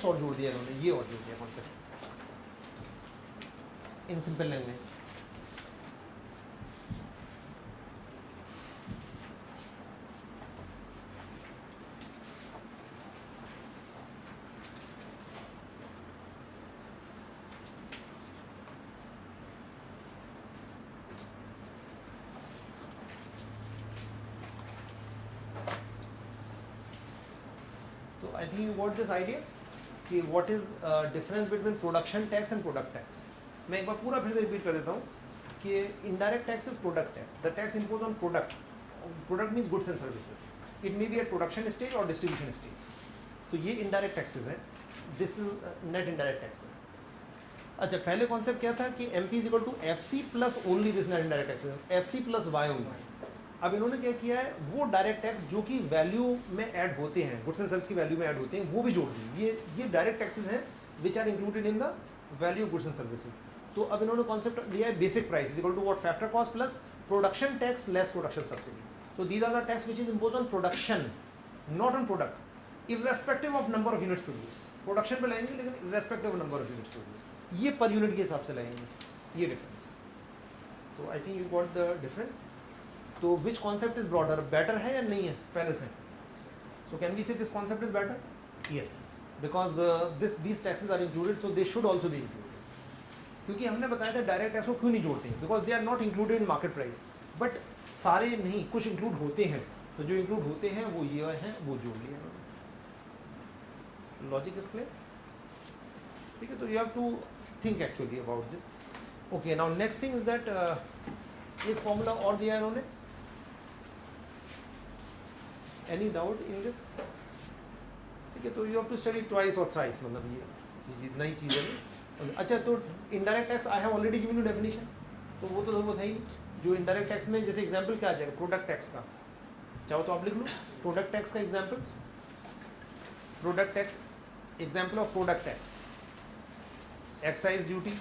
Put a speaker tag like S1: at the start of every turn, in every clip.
S1: Tax और जोड़ दिया इन्होंने, ये और जोड़ दिया कॉन्सेप्ट इन सिंपल लैंग्वेज। तो I think you got this idea कि what is difference between production tax and product tax. मैं एक बार पूरा फिर से रिपीट कर देता हूँ कि indirect tax is product tax, the tax impose on product, product means goods and services, it may be at production stage और डिस्ट्रीब्यूशन स्टेज। तो ये इनडायरेक्ट टैक्सेस हैं, this is net indirect taxes. अच्छा, पहले कॉन्सेप्ट क्या था कि M P is equal to F C plus only this net indirect taxes, F C plus Y only. अब इन्होंने क्या किया है, वो डायरेक्ट टैक्स जो कि वैल्यू में ऐड होते हैं, गुड्स एंड सर्विस की वैल्यू में ऐड होते हैं, वो भी जोड़ दी। ये डायरेक्ट टैक्सेस हैं which are included in the value goods and services. तो अब इन्होंने कॉन्सेप्ट लिया है basic price is equal to what factor cost plus production tax less production subsidy. तो these are the tax which is impose on production, not on product, irrespective of number of units produce. Production पे लाएंगे लेकिन irrespective of number of units produce, ये पर unit के हिसाब से लाएंगे, ये डिफरेंस है। तो I think you got the difference. तो which concept is broader, better है या नहीं है पहले से? So can we say this concept is better? Yes, because this taxes are included, so they should also be included. क्योंकि हमने बताया था डायरेक्ट टैक्स को क्यों नहीं जोड़ते हैं, because they are not included in market price, but सारे नहीं, कुछ इंक्लूड होते हैं। तो जो इंक्लूड होते हैं वो ये हैं, वो जोड़ लिए उन्होंने। Logic is clear? ठीक है, तो you have to think actually about this. Okay, now next thing is that एक फॉर्मूला और दिया है इन्होंने। Any doubt in this? ठीक है, तो you have to study twice और थ्राइस, मतलब ये नई चीज़ है। अच्छा, तो indirect tax I have already given you definition, तो वो तो जरूरत है ही नहीं। जो इनडायरेक्ट टैक्स में जैसे एग्जांपल क्या आ जाएगा, प्रोडक्ट टैक्स का, चाहो तो आप लिख लो प्रोडक्ट टैक्स का example. Product tax, example of product tax, excise duty,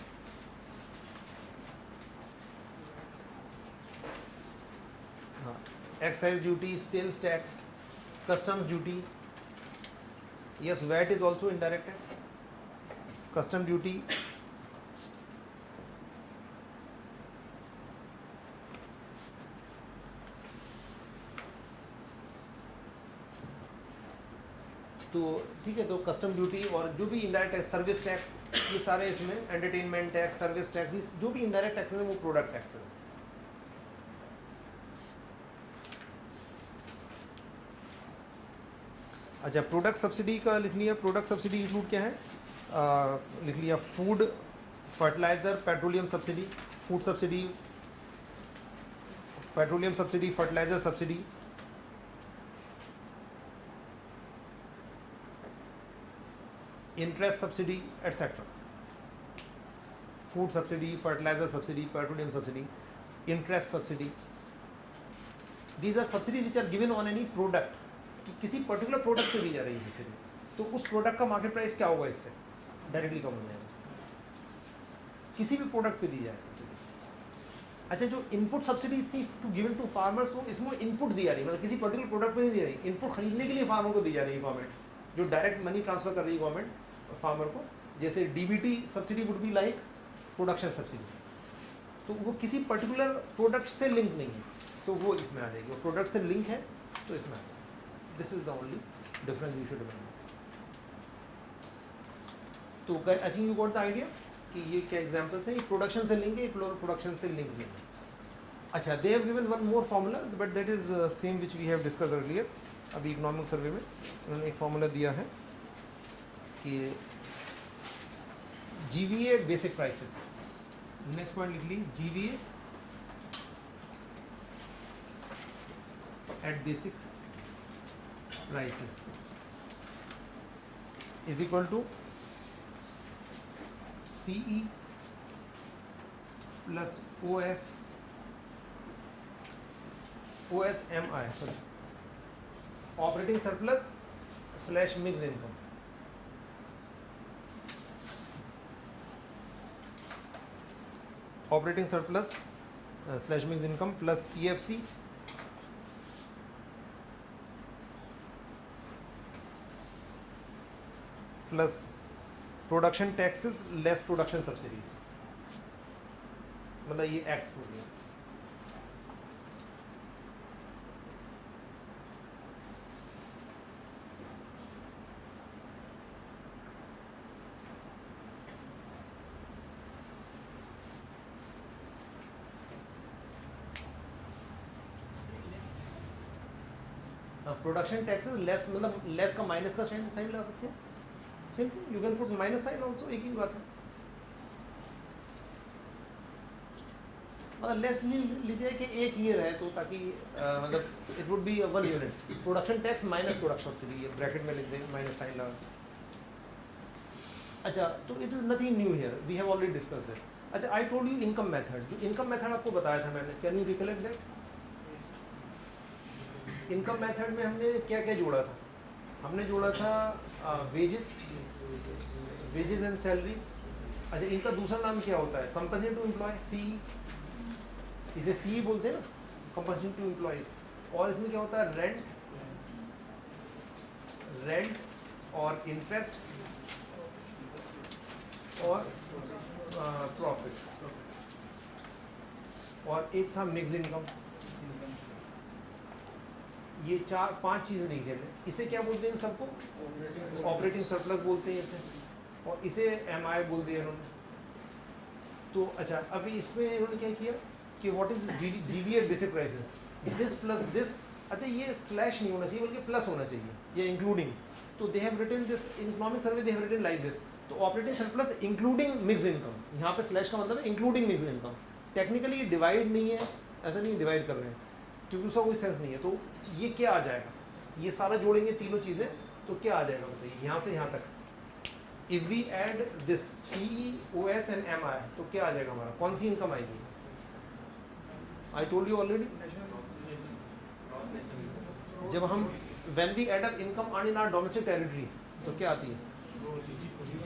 S1: हाँ, excise duty, sales tax, customs duty, yes, VAT is also indirect tax, custom duty, तो ठीक है, तो कस्टम ड्यूटी और जो भी इनडायरेक्ट टैक्स, सर्विस टैक्स, ये सारे इसमें, एंटरटेनमेंट टैक्स, सर्विस टैक्स, जो भी इनडायरेक्ट टैक्स है वो प्रोडक्ट टैक्स है। अच्छा, प्रोडक्ट सब्सिडी का लिख लिया। प्रोडक्ट सब्सिडी इंक्लूड क्या है, लिख लिया food, fertiliser, petroleum subsidy, food subsidy, petroleum subsidy, fertiliser subsidy, interest subsidy etcetera. Food subsidy, fertiliser subsidy, petroleum subsidy, interest subsidy, these are subsidy which are given on any product, कि किसी particular product से दी जा रही है subsidy, तो उस product का market price क्या होगा, इससे डायरेक्टली कम हो जाएगा, किसी भी प्रोडक्ट पे दी जाए सब्सिडी। अच्छा, जो इनपुट सब्सिडीज थी टू गिवन टू फार्मर्स, वो इसमें इनपुट दी जा रही है, मतलब किसी पर्टिकुलर प्रोडक्ट पे नहीं दी जा रही, इनपुट खरीदने के लिए फार्मर को दी जा रही है गवर्नमेंट, जो डायरेक्ट मनी ट्रांसफर कर रही है गवर्नमेंट फार्मर को। जैसे DBT subsidy would be like production subsidy, तो वो किसी पर्टिकुलर प्रोडक्ट से लिंक नहीं है, तो वो इसमें आ जाएगी। वो प्रोडक्ट से लिंक है तो इसमें आ जाएगी। This is the only difference you should remember. तो I think you got the idea कि ये क्या एग्जांपल्स हैं। ये प्रोडक्शन से लिंक है, प्रोडक्शन से लिंक नहीं है। अच्छा, they have given one more formula, but that is same which we have discuss earlier. अभी इकोनॉमिक सर्वे में उन्होंने एक फार्मूला दिया है कि GVA basic prices. Next point लिख ली, GVA at basic prices is equal to CE plus OSMI, sorry, operating surplus slash mixed income. Operating surplus slash mixed income plus CFC plus production taxes less production subsidies, मतलब ये X हो गया। Production taxes less, मतलब less का minus का sign लगा सकते हैं, same thing, you can put minus sign also, एक ही बात है। मतलब लेस लीजिए कि एक ईयर है तो ताकि मतलब it would be 1 unit, production tax minus production subsidy, ये ब्रैकेट में लिख दें माइनस साइन लगा। अच्छा, तो it is nothing new here, we have already discuss this. अच्छा, I told you income method, जो इनकम मेथड आपको बताया था मैंने, can you recollect that? Income method में हमने क्या क्या जोड़ा था? हमने जोड़ा था वेजेस एंड सैलरीज। अच्छा, इनका दूसरा नाम क्या होता है? कंपनसेशन टू एम्प्लॉय, सी, इसे सी बोलते हैं ना, कंपनसेशन टू एम्प्लॉयज। और इसमें क्या होता है? रेंट और इंटरेस्ट और प्रॉफिट। और एक था मिक्स्ड इनकम। ये 4-5 चीज़ें लिख देते हैं। इसे क्या बोलते हैं? इन सबको ऑपरेटिंग सरप्लस बोलते हैं इसे, और इसे एमआई बोल दिया इन्होंने। तो अच्छा, अभी इसमें इन्होंने क्या किया कि व्हाट इज जीवी eight basic prices, this plus this. अच्छा, ये स्लैश नहीं होना चाहिए बल्कि प्लस होना चाहिए, ये इंक्लूडिंग। तो they have written this in economic survey, they have written like this. तो operating surplus including mixed income, यहाँ पे स्लैश का मतलब है इंक्लूडिंग मिक्स्ड इनकम। टेक्निकली ये डिवाइड नहीं है, ऐसा नहीं डिवाइड कर रहे हैं क्योंकि उसका कोई सेंस नहीं है। तो ये क्या आ जाएगा? ये सारा जोड़ेंगे तीनों चीज़ें तो क्या आ जाएगा बताइए, यहाँ से यहाँ तक। If we add this COS and MI तो क्या आ जाएगा हमारा? कौन सी इनकम आएगी? आई टोल्ड यू ऑलरेडी, जब हम when we add up income earn in our domestic territory तो क्या आती है?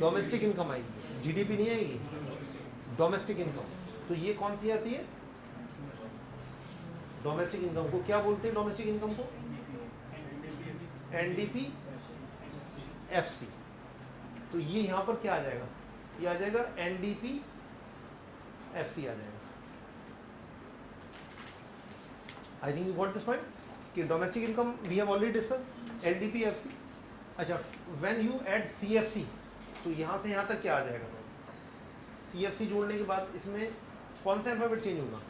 S1: डोमेस्टिक इनकम आएगी, GDP नहीं आएगी, डोमेस्टिक इनकम। तो ये कौन सी आती है? डोमेस्टिक इनकम को क्या बोलते हैं? डोमेस्टिक इनकम को NDP FC। तो ये यहाँ पर क्या आ जाएगा? ये आ जाएगा NDP FC आ जाएगा। I think you got this point कि domestic income we have already discuss, NDP FC। अच्छा, व्हेन यू ऐड CFC तो यहाँ से यहाँ तक क्या आ जाएगा? CFC जोड़ने के बाद इसमें कौन सा अल्फाबेट चेंज होगा?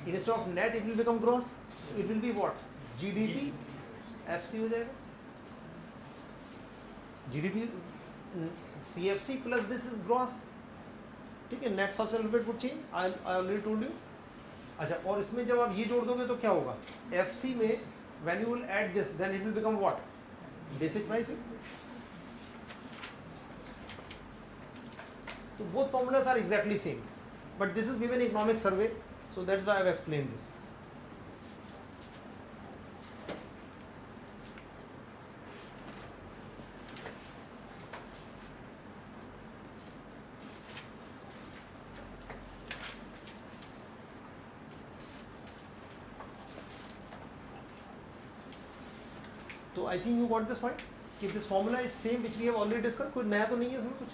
S1: Instead of net it will become gross, it will be what? GDP FC हो जाएगा। GDP CFC plus this is gross, ठीक है। net first alphabet would change, I already told you। अच्छा, और इसमें जब आप ये जोड़ दोगे तो क्या होगा? FC में when you will add this then it will become what? Basic price। तो both formulas are exactly same, but this is given economic survey, so that's why I have explained this। तो I think you got this point कि this formula is same which we have already discussed, कोई नया तो नहीं है इसमें कुछ,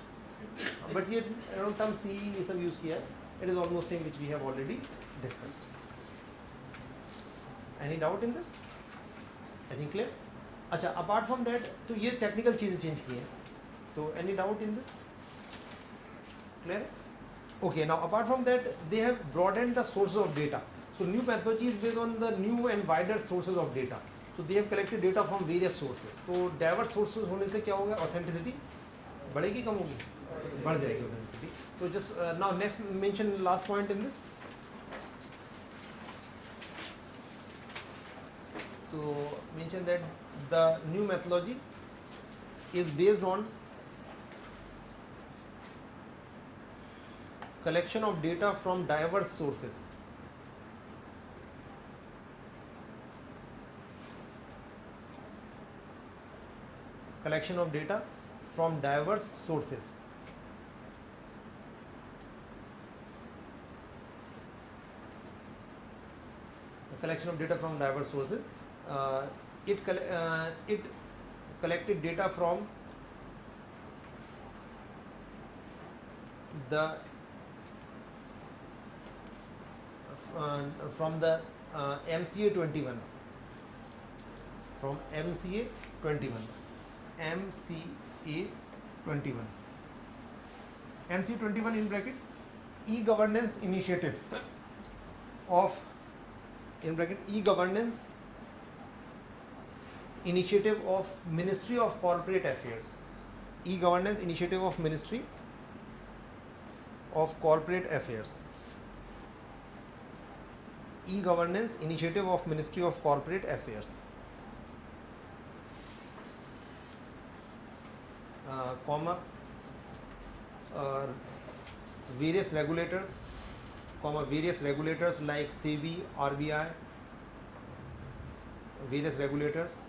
S1: but ये around term C ये सब यूज़ किया है, it is almost same which we have already discussed। Any doubt in this? I think clear? अच्छा, apart from that तो ये technical चीज़ें चेंज की हैं, तो any doubt in this? Clear? Okay, now apart from that they have broadened the sources of data, so new methodology is based on the new and wider sources of data, so they have collected data from various sources। तो diverse sources होने से क्या होगा? Authenticity बढ़ेगी कम होगी? बढ़ जाएगी authenticity। तो just now next mention last point in this, to mention that the new methodology is based on collection of data from diverse sources। Collection of data from diverse sources। Collection of data from diverse sources। It collected data from the from the MCA 21, from MCA 21, MCA 21, MCA 21 in bracket e-governance initiative of, in bracket e-governance initiative of Ministry of Corporate Affairs, e-governance initiative of Ministry of Corporate Affairs, e-governance initiative of Ministry of Corporate Affairs, comma various regulators, comma various regulators like SEBI, RBI, various regulators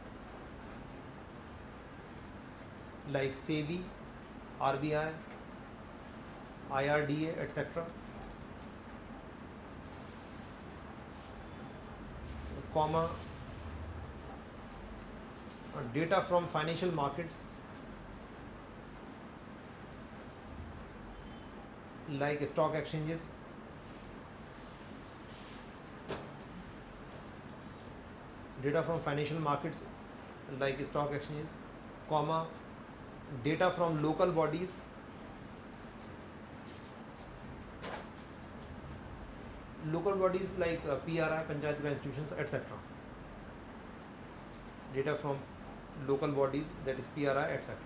S1: like SEBI, RBI, IRDA, etc., comma data from financial markets like stock exchanges, data from financial markets like stock exchanges, comma data from local bodies, like PRI, Panchayat Raj institutions, etc. Data from local bodies, that is PRI, etc.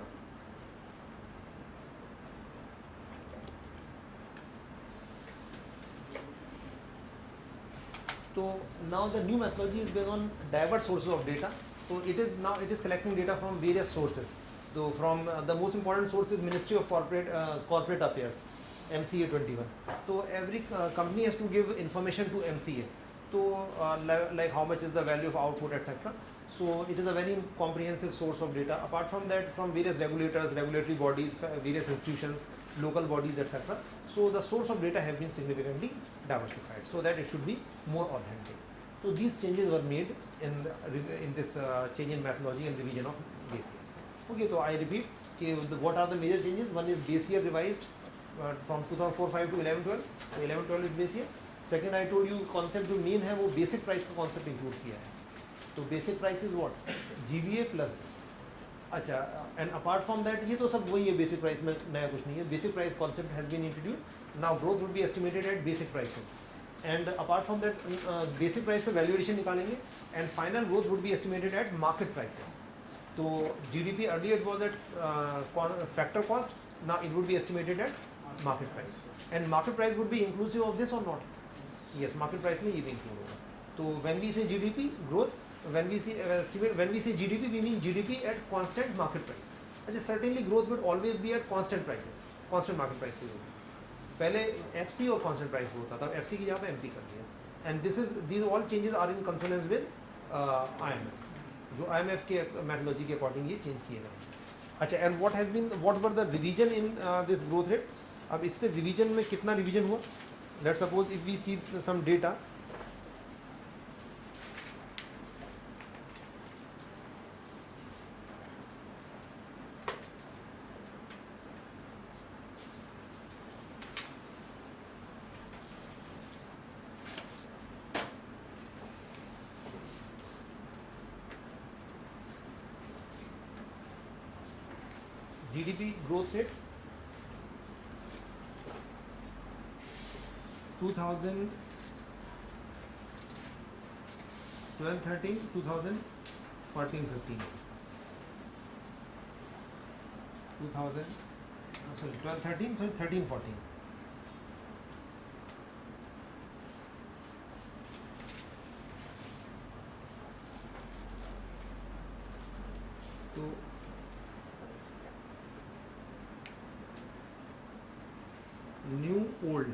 S1: So now the new methodology is based on diverse sources of data. So it is collecting data from various sources. So from the most important source is Ministry of Corporate Affairs, MCA 21. So every company has to give information to MCA. So like how much is the value of output, etc. So it is a very comprehensive source of data. Apart from that, from various regulators, regulatory bodies, various institutions, local bodies, etc. So the source of data have been significantly diversified so that it should be more authentic. So these changes were made in this change in methodology and revision of base year. Okay, so I repeat, what are the major changes? One is base year revised from 2004-05 to 11-12. 11-12 is base year. Second, I told you concept जो main है वो basic price का concept include किया है. तो basic price is what? GVA plus this. अच्छा, and apart from that ये तो सब वही है, basic price में नया कुछ नहीं है. Basic price concept has been introduced. Now growth would be estimated at basic price. And apart from that, basic price पे valuation निकालेंगे and final growth would be estimated at market prices. So GDP earlier it was at factor cost. Now it would be estimated at market price. And market price would be inclusive of this or not? Yes, market price में ये भी include होगा. So when we say GDP growth, when we say GDP, we mean GDP at constant market price. And certainly growth would always be at constant prices, constant market price पे होगी. पहले FC और constant price होता था, FC की जगह पे MP कर दिया. And these all changes are in consonance with IMF. जो IMF के methodology के according ये change किए गए. अच्छा, and what were the revision in this growth rate? अब इससे revision में कितना revision हुआ? Let's suppose if we see some data. GDP growth rate 2012-13, 2014-15, 12-13, so 13-14. तो न्यू ओल्ड,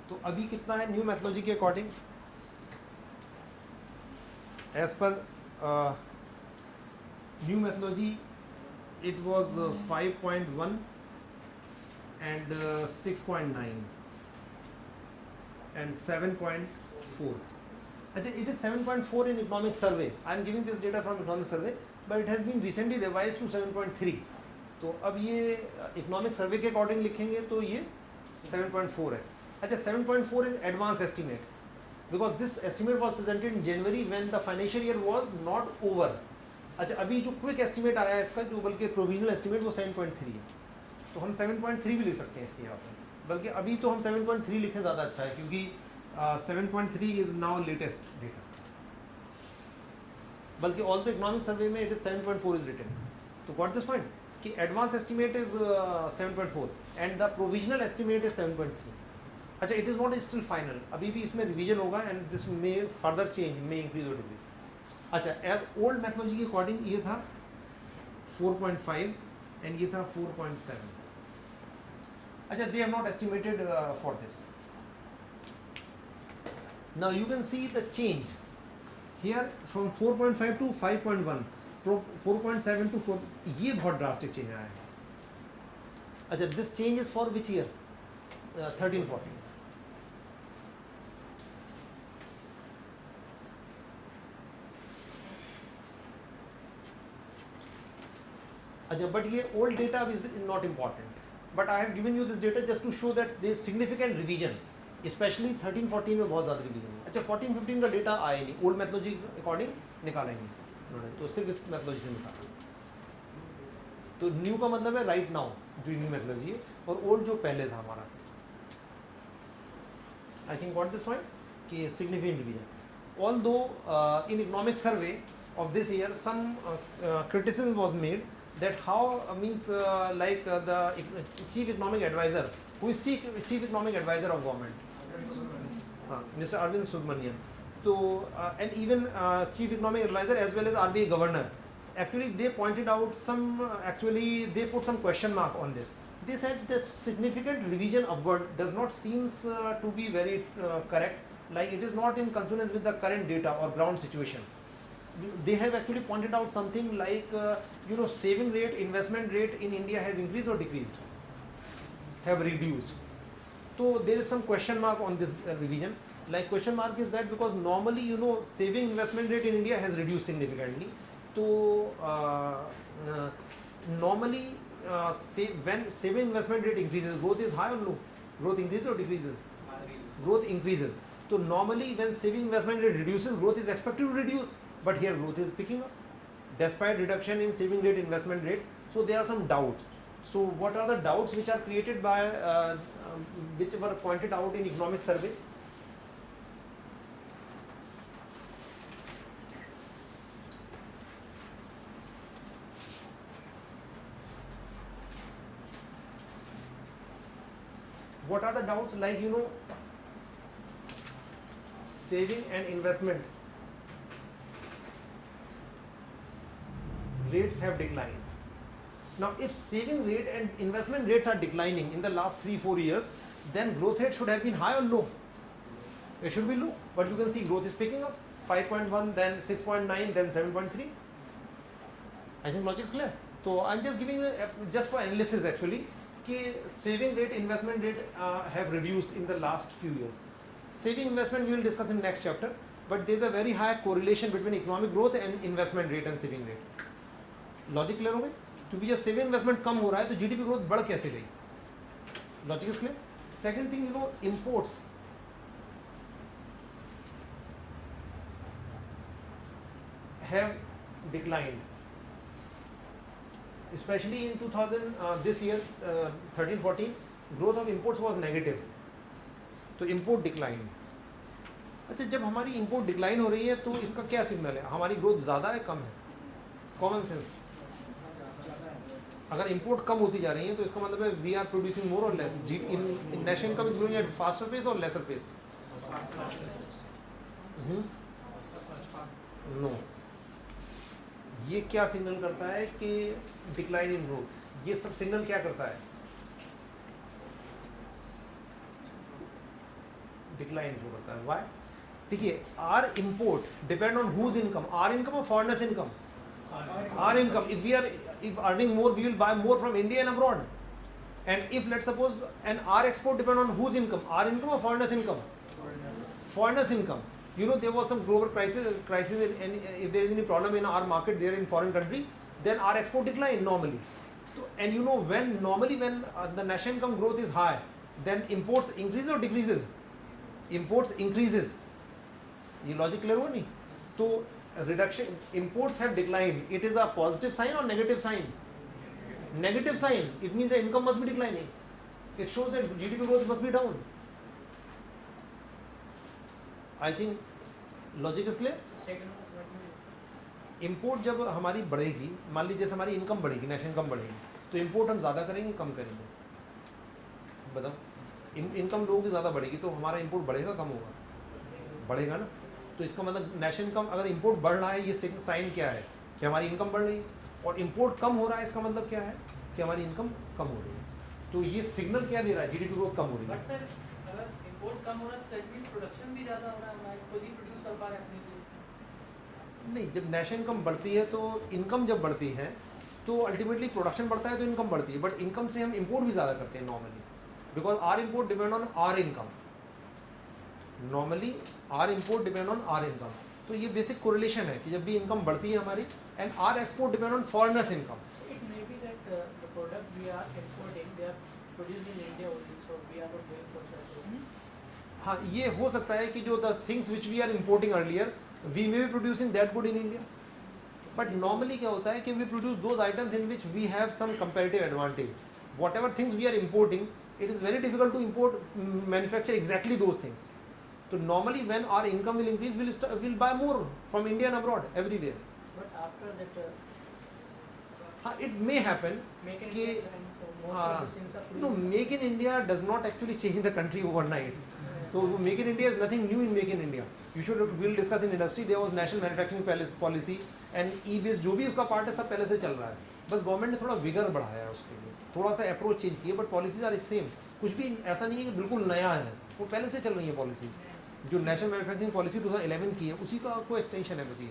S1: तो अभी कितना है न्यू मैथोलॉजी के according? As per new methodology it was 5.1 and 6.9 and 7.4. It is 7.4 in economic survey. I am giving this data from economic survey, but it has been recently revised to 7.3. तो अब ये economic survey के according लिखेंगे तो ये 7.4 है. अच्छा 7.4 is advanced estimate because this estimate was presented in January when the financial year was not over. अच्छा अभी जो क्विक एस्टिमेट आया है इसका जो बल्कि प्रोविजनल एस्टिमेट वो 7.3 है, तो हम 7.3 भी लिख सकते हैं इसके यहाँ पर, बल्कि अभी तो हम 7.3 लिखें ज़्यादा अच्छा है क्योंकि 7.3 इज़ नाउ लेटेस्ट डेटा. बल्कि ऑल द इकोनॉमिक सर्वे में इट इज़ 7.4 इज रिटन. तो गॉट दिस पॉइंट कि advance estimate is 7.4 and the provisional estimate is 7.3. अच्छा it is not still final, अभी भी इसमें रिवीजन होगा and this may further change, may increase और decrease. अच्छा एज ओल्ड मैथोलॉजी के अकॉर्डिंग ये था 4.5 एंड ये था 4.7. अच्छा they have not estimated for this. Now you can see the change here from 4.5 to 5.1, from 4.7 to 4. ये बहुत drastic change आया है. अच्छा this change is for which year? 13-14. अच्छा but ये old data is not important. But I have given you this data just to show that there is significant revision, especially 13-14 में बहुत ज़्यादा revision है. अच्छा 14-15 का डेटा आया नहीं, ओल्ड मैथोलॉजी अकॉर्डिंग निकालेंगे उन्होंने, तो सिर्फ इस मैथोलॉजी से निकाला. तो न्यू का मतलब है राइट नाउ जो न्यू मैथोलॉजी है, और ओल्ड जो पहले था हमारा system. I think what this point कि significant revision. Although in economic survey of this year some criticism was made that how means the chief economic advisor, who is chief economic advisor of government, Mr. Arvind Subramanian, so and even chief economic advisor as well as RBI governor, actually they pointed out some actually they put some question mark on this. They said the significant revision upward does not seems to be very correct, like it is not in consonance with the current data or ground situation. They have actually pointed out something like saving rate, investment rate in India has increased or decreased, have reduced. So there is some question mark on this revision. Like question mark is that because normally saving investment rate in India has reduced significantly. So normally when saving investment rate increases, growth is high or low? Growth increases or decreases? Growth increases. So normally when saving investment rate reduces, growth is expected to reduce. But here growth is picking up despite reduction in saving rate, investment rate. So there are some doubts. So what are the doubts which are created by which were pointed out in economic survey? What are the doubts? Like saving and investment rates have declined. Now if saving rate and investment rates are declining in the last 3-4 years, then growth rate should have been high or low? It should be low, but you can see growth is picking up, 5.1, then 6.9, then 7.3. I think logic is clear. So I'm just giving you just for analysis actually कि saving rate, investment rate have reduced in the last few years. Saving investment we will discuss in next chapter, but there is a very high correlation between economic growth and investment rate and saving rate. Logic clear हो गई? क्योंकि जब saving investment कम हो रहा है तो GDP growth बढ़ कैसे गई? Logic is clear. Second thing imports have declined, especially in 2000 this year 13-14 growth of imports was negative, तो import declined. अच्छा जब हमारी import decline हो रही है तो इसका क्या सिग्नल है? हमारी ग्रोथ ज़्यादा है कम है? कॉमन सेंस, अगर इंपोर्ट कम होती जा रही है तो इसका मतलब है वी आर प्रोड्यूसिंग मोर और less. In national income is growing at faster pace और लेसर पेस? नो. ये क्या सिग्नल करता है कि डिक्लाइन इन ग्रोथ? ये सब सिग्नल क्या करता है? डिक्लाइन शो करता है. व्हाई? देखिए our import depend on whose income, our income और foreigners income? Our income. If earning more, we will buy more from India and abroad. And if let's suppose and our export depend on whose income? Our income or foreigners' income? Foreigners' income. There was some global crisis, and if there is any problem in our market there in foreign country, then our export decline normally. And when the national income growth is high, then imports increases or decreases? Imports increases. ये logic clear हुआ नहीं? तो reduction, imports have declined, it is a positive sign or negative sign? Negative sign. It means the income must be declining. It shows that GDP growth must be down. I think logic is clear. Import जब हमारी बढ़ेगी, मान लीजिए जैसे हमारी income बढ़ेगी, national income बढ़ेगी, तो इम्पोर्ट हम ज़्यादा करेंगे कम करेंगे? बताओ, इनकम लोगों की ज़्यादा बढ़ेगी तो हमारा इम्पोर्ट बढ़ेगा कम होगा? बढ़ेगा ना. तो इसका मतलब नेशनल इनकम, अगर इम्पोर्ट बढ़ रहा है, ये साइन क्या है कि हमारी इनकम बढ़ रही है, और इम्पोर्ट कम हो रहा है, इसका मतलब क्या है कि हमारी इनकम कम हो रही है. तो ये सिग्नल क्या दे रहा है? जीडीपी ग्रोथ कम हो रही है.
S2: बट सर इंपोर्ट कम हो रहा है तो दैट मींस प्रोडक्शन भी ज़्यादा हो रहा है, हमारे खुद ही प्रोड्यूस कर पा रहे हैं अपने लिए.
S1: नहीं, जब नेशनल इनकम बढ़ती है तो इनकम जब बढ़ती है तो अल्टीमेटली प्रोडक्शन बढ़ता है तो इनकम बढ़ती है, बट इनकम से हम इम्पोर्ट भी ज़्यादा करते हैं normally, because our import depend on our income. Normally our import depend on our income. तो ये बेसिक कोरिलेशन है कि जब भी इनकम बढ़ती है हमारी, and our export depend on foreigners income.
S2: It may be that the product we are importing, they are produced in India only, so we are not going for that.
S1: हाँ, ये हो सकता है कि जो the things which we are importing earlier we may be producing that good in India, but normally क्या होता है कि we produce those items in which we have some comparative advantage. Whatever things we are importing, it is very difficult to import, manufacture exactly those things. So normally when our income will increase, we'll buy more from India and abroad, everywhere.
S2: But after that,
S1: It may happen.
S2: make in
S1: कि
S2: India, and so most of the things are
S1: no, make in India does not actually change the country overnight. So make in India is nothing new in make in India. We'll discuss in industry. There was national manufacturing policy and e-based जो भी उसका part है सब पहले से चल रहा है. बस गवर्नमेंट ने थोड़ा विगर बढ़ाया है उसके लिए, थोड़ा सा अप्रोच चेंज किया, बट पॉलिसीज आर सेम. कुछ भी ऐसा नहीं है कि बिल्कुल नया है, वो पहले से चल रही है पॉलिसीज. जो नेशनल मैन्युफैक्चरिंग पॉलिसी 2011 की है उसी का को एक्सटेंशन है बस ये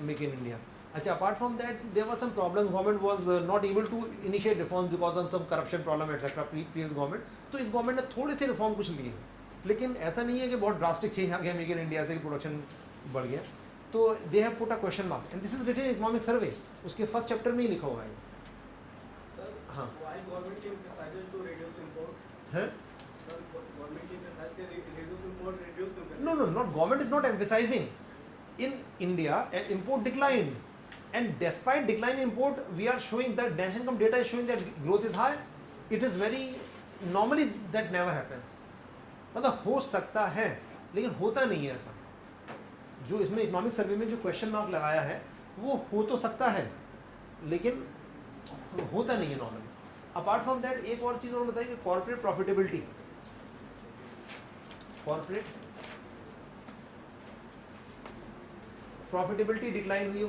S1: मेक इन इंडिया. अच्छा, apart from that there was some problem, government was not able to initiate reform because of some corruption problem etcetera previous government. तो इस गवर्नमेंट ने थोड़े से रिफॉर्म कुछ लिए, लेकिन ऐसा नहीं है कि बहुत ड्रास्टिक चेंज आ गया मेक इन इंडिया से, प्रोडक्शन बढ़ गया. तो they have put a question mark and this is written economic survey, उसके फर्स्ट चैप्टर में ही लिखा हुआ है. हाँ,
S3: Why government emphasizes to reduce import?
S1: है?
S3: Sir, government emphasizes to reduce import, reduce import.
S1: No, not government is not emphasizing. In India, import declined, and despite decline in import, we are showing that national income data is showing that growth is high. It is very normally that never happens. मतलब हो सकता है, लेकिन होता नहीं है ऐसा. जो इसमें इकोनॉमिक सर्वे में जो क्वेश्चन मार्क लगाया है वो हो तो सकता है, लेकिन होता नहीं है नॉर्मली. अपार्ट फ्रॉम दैट एक और चीज़ और बताइए कि corporate profitability, corporate profitability decline हुई है.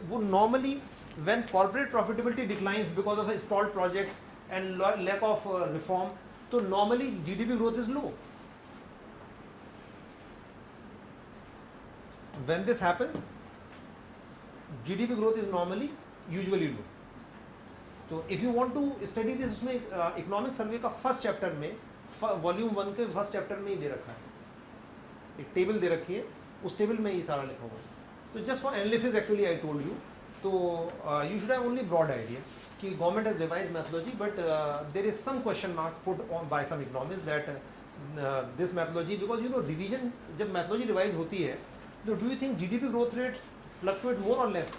S1: वो normally when corporate profitability declines because of stalled projects and lack of reform, तो normally GDP growth is low. When this happens, GDP growth is normally usually low. तो if you want to study this, उसमें economic survey का first chapter में, volume 1 के first chapter में ही दे रखा है, एक टेबल दे रखी है, उस टेबल में ये सारा लिखा हुआ है. तो just for analysis actually I told you. तो you should have only broad idea कि government has revise methodology, but there is some question mark put on by some economist that this methodology, because you know revision जब methodology revise होती है तो do you think GDP growth rates fluctuate more और less?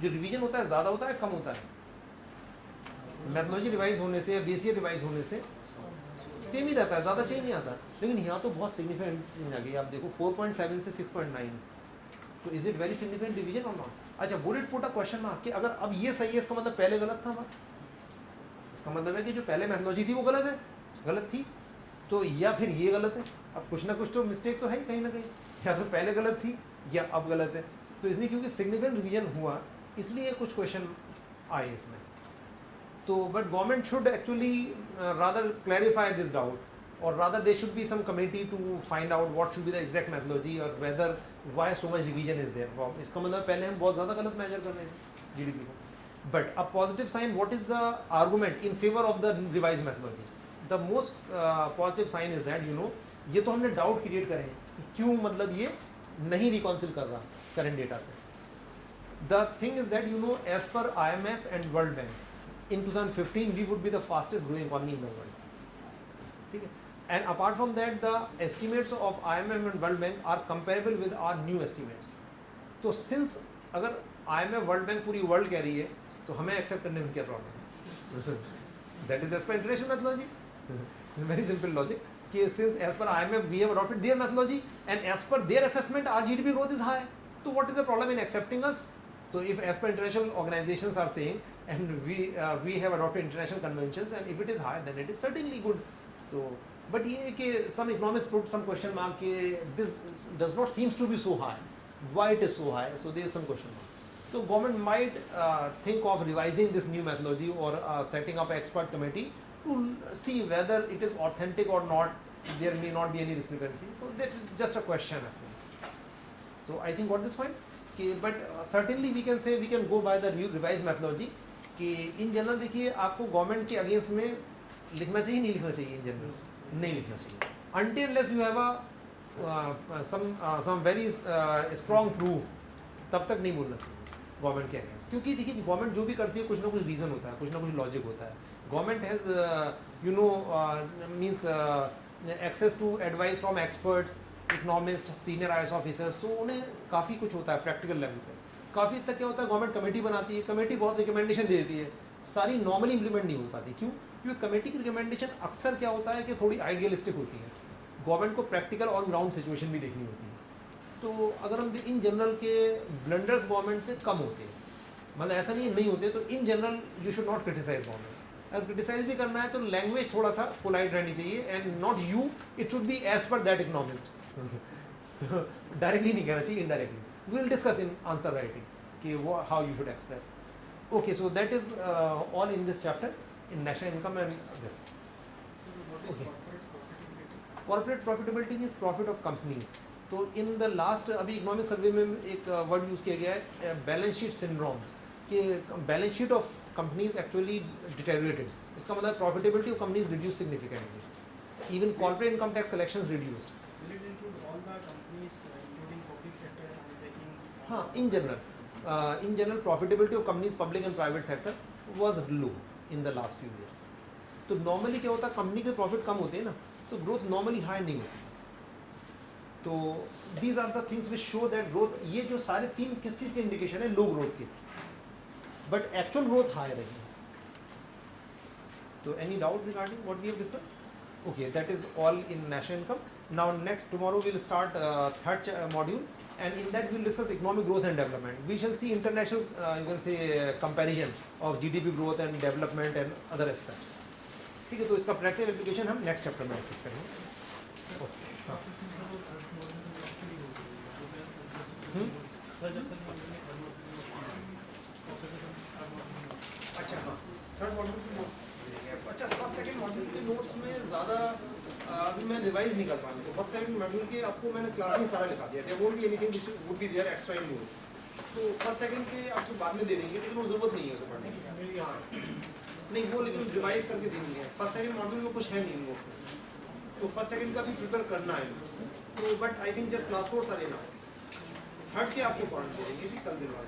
S1: जो revision होता है ज़्यादा होता है कम होता है? मैथोलॉजी रिवाइज होने से या बीसीए रिवाइज होने से सेम ही रहता है, ज़्यादा चेंज नहीं आता. लेकिन यहाँ तो बहुत सिग्निफिकेंट चेंज आ गई. आप देखो 4.7 से 6.9, तो is it very significant revision और नॉट? अच्छा, would it put a question mark कि अगर अब ये सही है, इसका मतलब पहले गलत था? इसका मतलब है कि जो पहले मैथोलॉजी थी वो गलत है, गलत थी, तो या फिर ये गलत है. अब कुछ ना कुछ तो मिस्टेक तो है कहीं ना कहीं, या तो पहले गलत थी या अब गलत है. तो इसलिए क्योंकि सिग्निफिकेंट रिवीजन हुआ इसलिए कुछ क्वेश्चन आए इसमें. तो but government should actually rather clarify this doubt, और rather they should be some committee to find out what should be the exact methodology और whether why so much revision is there. इसका मतलब पहले हम बहुत ज़्यादा गलत मेजर कर रहे हैं जीडीपी को. But a positive sign, what is the argument in favour of the revise methodology? The most positive sign is that, you know, ये तो हमने डाउट क्रिएट करे कि क्यों मतलब ये नहीं रिकॉन्सिल कर रहा करेंट डेटा से. The thing is that, you know, as per IMF and world bank, in 2015 we would be the fastest growing economy in the world. ठीक है. And apart from that, the estimates of IMF and World Bank are comparable with our new estimates. तो since अगर IMF World Bank पूरी world कह रही है तो हमें एक्सेप्ट करने में क्या प्रॉब्लम है? That is as per international methodology. Very simple logic. कि since as per IMF we have adopted their methodology and as per their assessment our GDP growth is high. So what is the problem in accepting us? So if as per international organizations are saying and we have adopted international conventions and if it is high then it is certainly good. So but ये है कि some economists put some question mark कि this does not seems to be so high. Why it is so high? So there is some question mark. So government might think of revising this new methodology or setting up an expert committee to see whether it is authentic or not. There may not be any discrepancy. So that is just a question. So I think got this point. But certainly we can say we can go by the revised methodology. कि in general देखिए आपको government के against में लिखना चाहिए नहीं लिखना चाहिए इन जनरल नहीं लिखना चाहिए until unless you have a some very strong proof तब तक नहीं बोलना चाहिए गवर्नमेंट के अगेंस्ट क्योंकि देखिए गवर्नमेंट जो भी करती है कुछ ना कुछ रीज़न होता है कुछ ना कुछ लॉजिक होता है government has means access to advice from experts economist senior IAS officers तो उन्हें काफ़ी कुछ होता है प्रैक्टिकल लेवल पे काफ़ी तक क्या होता है गवर्नमेंट कमेटी बनाती है कमेटी बहुत रिकमेंडेशन दे देती है सारी नॉर्मली इंप्लीमेंट नहीं हो पाती क्यों क्योंकि कमेटी की रिकमेंडेशन अक्सर क्या होता है कि थोड़ी आइडियलिस्टिक होती है गवर्नमेंट को प्रैक्टिकल ऑन ग्राउंड सिचुएशन भी देखनी होती है तो अगर हम इन जनरल के ब्लंडर्स गवर्नमेंट से कम होते हैं मतलब ऐसा नहीं होते तो in general you should not criticise government अगर क्रिटिसाइज भी करना है तो लैंग्वेज थोड़ा सा पोलाइट रहनी चाहिए and not you it should be as per that economist तो डायरेक्टली नहीं कहना चाहिए indirectly we will discuss in answer writing कि वो how you should express okay so that is all in this chapter in national income and this corporate profitability means profit of companies तो in the last अभी economic survey में एक word use किया गया है balance sheet syndrome कि balance sheet of companies actually डिटेरियोरेटेड इसका मतलब profitability of companies reduce significantly even corporate income tax collections reduced हाँ in general profitability of companies public and private sector was low in the last few years तो normally क्या होता है company के profit कम होते हैं ना तो ग्रोथ नॉर्मली हाई नहीं होती तो these are the things which show that growth ये जो सारे तीन किस चीज़ के इंडिकेशन है लो ग्रोथ के बट एक्चुअल ग्रोथ हाई रही है तो any doubt regarding what we have discussed okay that is all in national income now next tomorrow we will start third module and in that we will discuss economic growth and development. We shall see international you can say comparison of GDP growth and development and other aspects. ठीक है तो इसका practical application हम next chapter में discuss करेंगे अच्छा हाँ third module की नोट्स अच्छा फर्स्ट सेकंड मॉड्यूल के नोट्स में ज़्यादा अभी मैं रिवाइज नहीं कर पाऊंगा तो फर्स्ट सेकंड मॉड्यूल के आपको मैंने क्लास में सारा लिखा दिया there won't be anything which would be there extra in notes तो फर्स्ट सेकंड के आपको बाद में दे देंगे लेकिन वो ज़रूरत नहीं है उसे पढ़ने की हाँ नहीं वो लेकिन रिवाइज करके दे देंगे फर्स्ट सेकंड मॉड्यूल में कुछ है नहीं नोट्स में तो फर्स्ट सेकंड का भी प्रिपेयर करना है तो but I think just class course are enough third के आपको पढ़ना देंगे कल दिन बाद